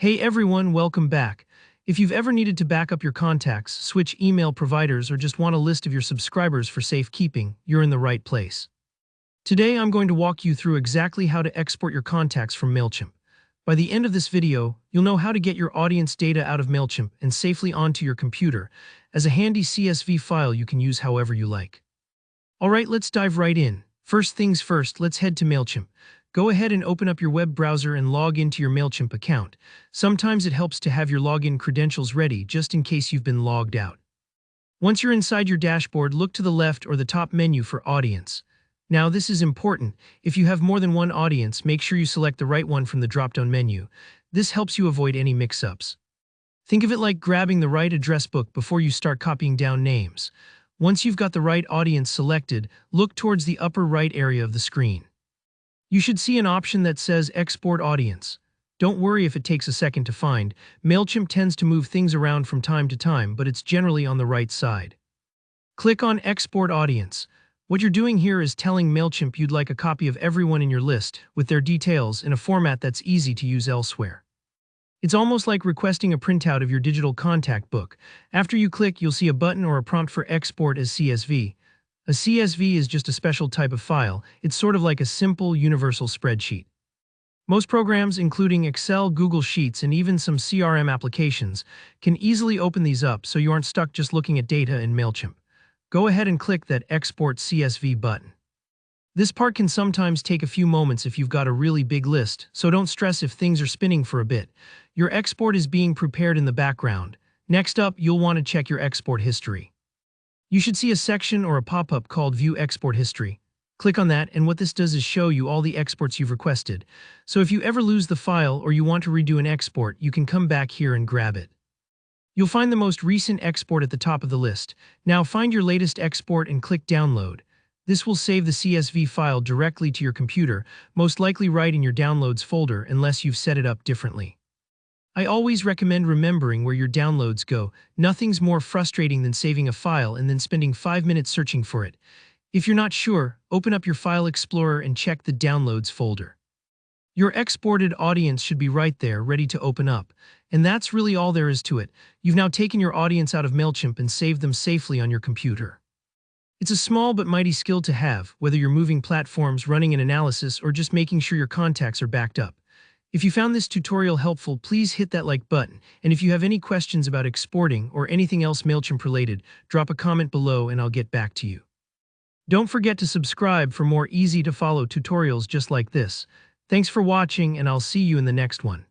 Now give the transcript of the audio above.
Hey everyone, welcome back. If you've ever needed to back up your contacts, switch email providers, or just want a list of your subscribers for safekeeping, you're in the right place. Today I'm going to walk you through exactly how to export your contacts from Mailchimp. By the end of this video, you'll know how to get your audience data out of Mailchimp and safely onto your computer as a handy CSV file you can use however you like. Alright, let's dive right in. First things first, let's head to Mailchimp. Go ahead and open up your web browser and log into your Mailchimp account. Sometimes it helps to have your login credentials ready just in case you've been logged out. Once you're inside your dashboard, look to the left or the top menu for Audience. Now, this is important. If you have more than one audience, make sure you select the right one from the drop-down menu. This helps you avoid any mix-ups. Think of it like grabbing the right address book before you start copying down names. Once you've got the right audience selected, look towards the upper right area of the screen. You should see an option that says Export Audience. Don't worry if it takes a second to find. Mailchimp tends to move things around from time to time, but it's generally on the right side. Click on Export Audience. What you're doing here is telling Mailchimp you'd like a copy of everyone in your list, with their details, in a format that's easy to use elsewhere. It's almost like requesting a printout of your digital contact book. After you click, you'll see a button or a prompt for Export as CSV. A CSV is just a special type of file. It's sort of like a simple, universal spreadsheet. Most programs, including Excel, Google Sheets, and even some CRM applications, can easily open these up so you aren't stuck just looking at data in Mailchimp. Go ahead and click that Export CSV button. This part can sometimes take a few moments if you've got a really big list, so don't stress if things are spinning for a bit. Your export is being prepared in the background. Next up, you'll want to check your export history. You should see a section or a pop-up called View Export History. Click on that, and what this does is show you all the exports you've requested. So if you ever lose the file or you want to redo an export, you can come back here and grab it. You'll find the most recent export at the top of the list. Now find your latest export and click Download. This will save the CSV file directly to your computer, most likely right in your Downloads folder unless you've set it up differently. I always recommend remembering where your downloads go. Nothing's more frustrating than saving a file and then spending 5 minutes searching for it. If you're not sure, open up your File Explorer and check the Downloads folder. Your exported audience should be right there, ready to open up. And that's really all there is to it. You've now taken your audience out of Mailchimp and saved them safely on your computer. It's a small but mighty skill to have, whether you're moving platforms, running an analysis, or just making sure your contacts are backed up. If you found this tutorial helpful, please hit that like button, and if you have any questions about exporting or anything else Mailchimp related, drop a comment below and I'll get back to you. Don't forget to subscribe for more easy-to-follow tutorials just like this. Thanks for watching, and I'll see you in the next one.